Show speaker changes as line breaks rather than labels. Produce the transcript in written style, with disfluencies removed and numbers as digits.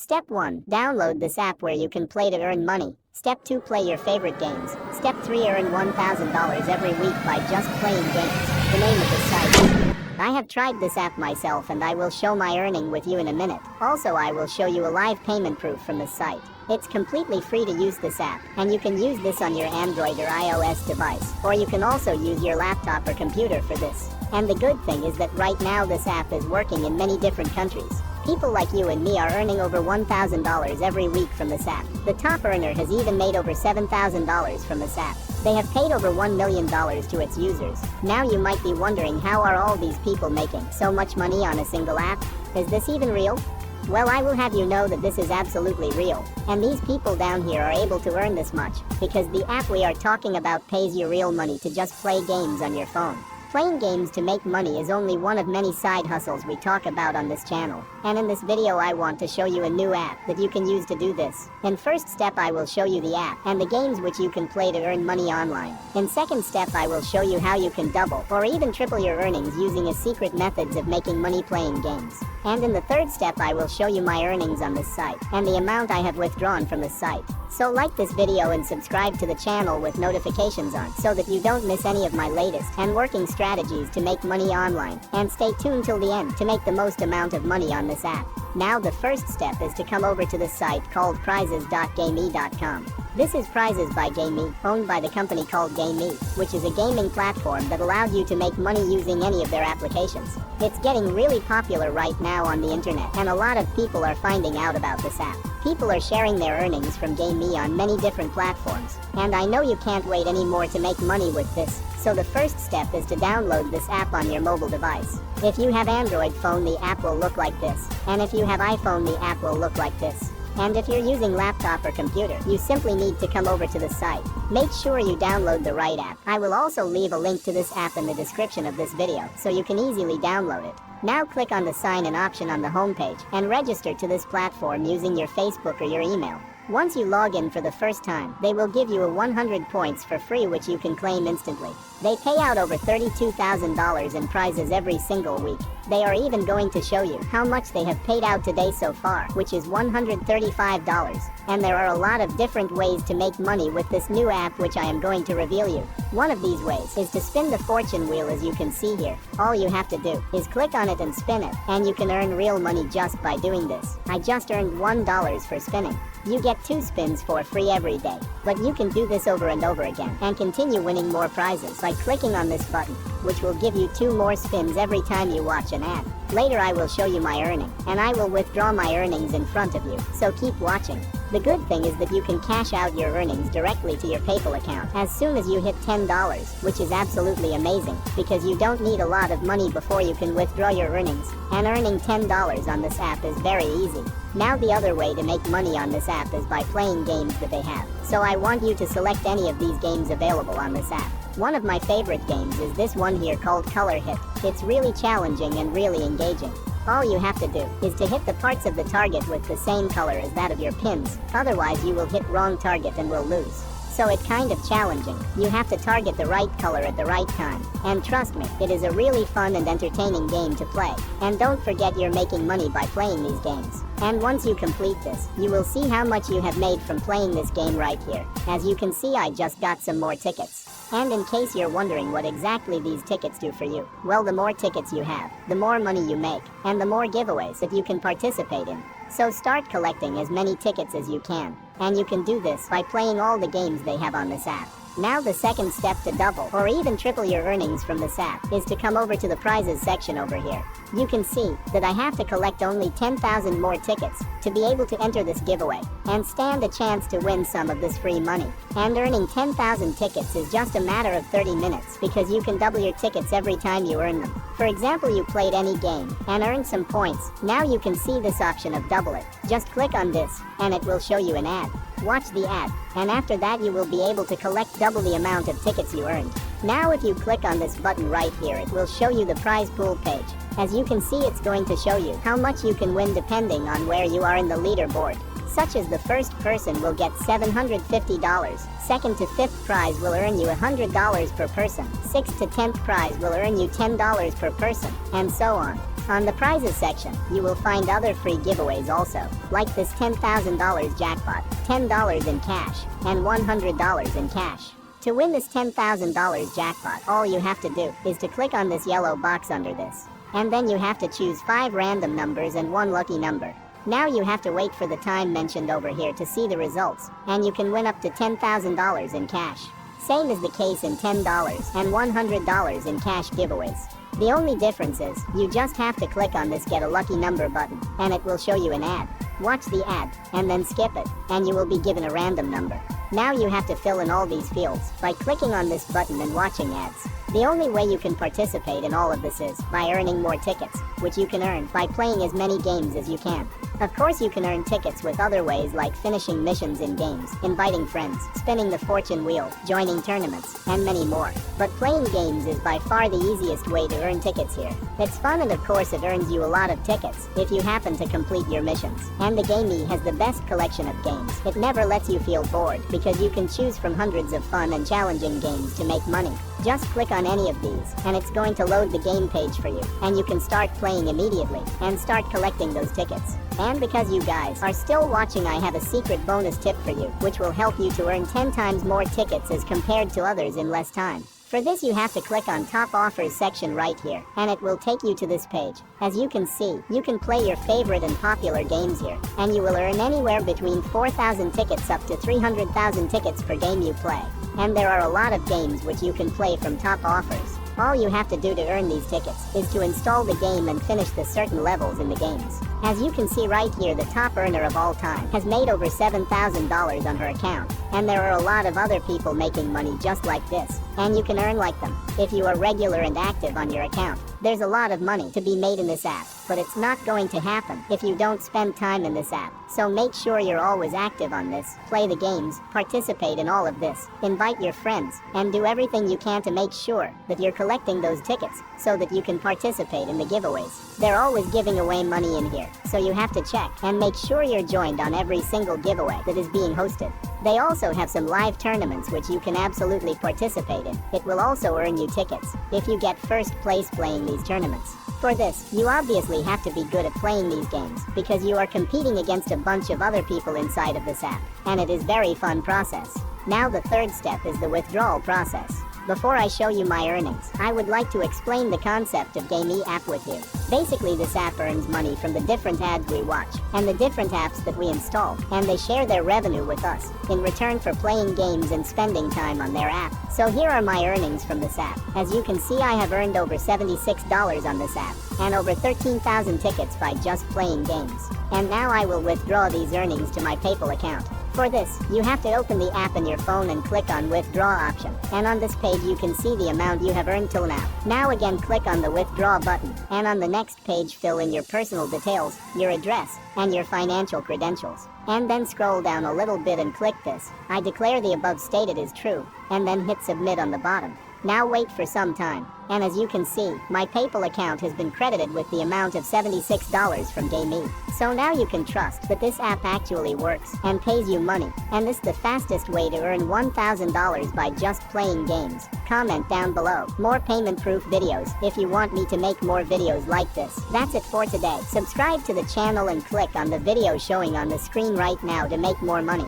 Step 1. Download this app where you can play to earn money. Step 2. Play your favorite games. Step 3. Earn $1,000 every week by just playing games. The name of the site. I have tried this app myself and I will show my earning with you in a minute. Also, I will show you a live payment proof from the site. It's completely free to use this app, and you can use this on your Android or iOS device, or you can also use your laptop or computer for this. And the good thing is that right now this app is working in many different countries. People like you and me are earning over $1,000 every week from this app. The top earner has even made over $7,000 from this app. They have paid over $1 million to its users. Now you might be wondering, how are all these people making so much money on a single app? Is this even real? Well, I will have you know that this is absolutely real. And these people down here are able to earn this much because the app we are talking about pays you real money to just play games on your phone. Playing games to make money is only one of many side hustles we talk about on this channel. And in this video I want to show you a new app that you can use to do this. In first step I will show you the app and the games which you can play to earn money online. In second step I will show you how you can double or even triple your earnings using a secret methods of making money playing games. And in the third step I will show you my earnings on this site and the amount I have withdrawn from the site. So like this video and subscribe to the channel with notifications on so that you don't miss any of my latest and working strategies to make money online. And stay tuned till the end to make the most amount of money on this app. Now the first step is to come over to the site called prizes.gamee.com. This is Prizes by Gamee, owned by the company called Gamee, which is a gaming platform that allowed you to make money using any of their applications. It's getting really popular right now on the internet, and a lot of people are finding out about this app. People are sharing their earnings from Gamee on many different platforms, and I know you can't wait anymore to make money with this. So the first step is to download this app on your mobile device. If you have Android phone, the app will look like this, and if you have iPhone, the app will look like this. And if you're using laptop or computer, you simply need to come over to the site. Make sure you download the right app. I will also leave a link to this app in the description of this video so you can easily download it. Now click on the sign in option on the homepage and register to this platform using your Facebook or your email. Once you log in for the first time, they will give you a 100 points for free which you can claim instantly. They pay out over $32,000 in prizes every single week. They are even going to show you how much they have paid out today so far, which is $135. And there are a lot of different ways to make money with this new app which I am going to reveal you. One of these ways is to spin the fortune wheel as you can see here. All you have to do is click on it and spin it, and you can earn real money just by doing this. I just earned $1 for spinning. You get 2 spins for free every day, but you can do this over and over again and continue winning more prizes by clicking on this button, which will give you 2 more spins every time you watch an ad. Later I will show you my earning, and I will withdraw my earnings in front of you, so keep watching. The good thing is that you can cash out your earnings directly to your PayPal account as soon as you hit $10, which is absolutely amazing, because you don't need a lot of money before you can withdraw your earnings, and earning $10 on this app is very easy. Now the other way to make money on this app is by playing games that they have. So I want you to select any of these games available on this app. One of my favorite games is this one here called Color Hit. It's really challenging and really engaging. All you have to do is to hit the parts of the target with the same color as that of your pins, otherwise you will hit wrong target and will lose. So it's kind of challenging. You have to target the right color at the right time. And trust me, it is a really fun and entertaining game to play. And don't forget you're making money by playing these games. And once you complete this, you will see how much you have made from playing this game right here. As you can see, I just got some more tickets. And in case you're wondering what exactly these tickets do for you, well, the more tickets you have, the more money you make, and the more giveaways that you can participate in. So start collecting as many tickets as you can, and you can do this by playing all the games they have on this app. Now the second step to double or even triple your earnings from this app is to come over to the prizes section over here. You can see that I have to collect only 10,000 more tickets to be able to enter this giveaway and stand a chance to win some of this free money. And earning 10,000 tickets is just a matter of 30 minutes because you can double your tickets every time you earn them. For example, you played any game and earned some points. Now you can see this option of double it. Just click on this and it will show you an ad. Watch the ad, and after that you will be able to collect double the amount of tickets you earned. Now if you click on this button right here, it will show you the prize pool page. As you can see, it's going to show you how much you can win depending on where you are in the leaderboard. Such as the first person will get $750, second to fifth prize will earn you $100 per person, sixth to 10th prize will earn you $10 per person, and so on. On the prizes section, you will find other free giveaways also, like this $10,000 jackpot, $10 in cash, and $100 in cash. To win this $10,000 jackpot, all you have to do is to click on this yellow box under this. And then you have to choose 5 random numbers and 1 lucky number. Now you have to wait for the time mentioned over here to see the results, and you can win up to $10,000 in cash. Same is the case in $10 and $100 in cash giveaways. The only difference is, you just have to click on this get a lucky number button, and it will show you an ad. Watch the ad, and then skip it, and you will be given a random number. Now you have to fill in all these fields by clicking on this button and watching ads. The only way you can participate in all of this is by earning more tickets, which you can earn by playing as many games as you can. Of course, you can earn tickets with other ways like finishing missions in games, inviting friends, spinning the fortune wheel, joining tournaments, and many more. But playing games is by far the easiest way to earn tickets here. It's fun, and of course it earns you a lot of tickets if you happen to complete your missions. And the Gamee has the best collection of games. It never lets you feel bored because you can choose from hundreds of fun and challenging games to make money. Just click on any of these, and it's going to load the game page for you, and you can start playing immediately, and start collecting those tickets. And because you guys are still watching, I have a secret bonus tip for you, which will help you to earn 10 times more tickets as compared to others in less time. For this, you have to click on top offers section right here, and it will take you to this page. As you can see, you can play your favorite and popular games here, and you will earn anywhere between 4,000 tickets up to 300,000 tickets per game you play. And there are a lot of games which you can play from top offers. All you have to do to earn these tickets is to install the game and finish the certain levels in the games. As you can see right here, the top earner of all time has made over $7,000 on her account, and there are a lot of other people making money just like this, and you can earn like them if you are regular and active on your account. There's a lot of money to be made in this app, but it's not going to happen if you don't spend time in this app. So make sure you're always active on this, play the games, participate in all of this, invite your friends, and do everything you can to make sure that you're collecting those tickets so that you can participate in the giveaways. They're always giving away money in here, so you have to check and make sure you're joined on every single giveaway that is being hosted. They also have some live tournaments which you can absolutely participate in. It will also earn you tickets if you get first place playing these tournaments. For this, you obviously have to be good at playing these games because you are competing against a bunch of other people inside of this app, and it is very fun process. Now the third step is the withdrawal process. Before I show you my earnings, I would like to explain the concept of Gamee app with you. Basically, this app earns money from the different ads we watch and the different apps that we install, and they share their revenue with us in return for playing games and spending time on their app. So here are my earnings from this app. As you can see, I have earned over $76 on this app and over 13,000 tickets by just playing games. And now I will withdraw these earnings to my PayPal account. For this, you have to open the app in your phone and click on withdraw option. And on this page you can see the amount you have earned till now. Now again click on the withdraw button, and on the next page fill in your personal details, your address, and your financial credentials. And then scroll down a little bit and click this. I declare the above stated is true, and then hit submit on the bottom. Now wait for some time, and as you can see, my PayPal account has been credited with the amount of $76 from Gamee. So now you can trust that this app actually works and pays you money, and this is the fastest way to earn $1,000 by just playing games. Comment down below more payment-proof videos if you want me to make more videos like this. That's it for today. Subscribe to the channel and click on the video showing on the screen right now to make more money.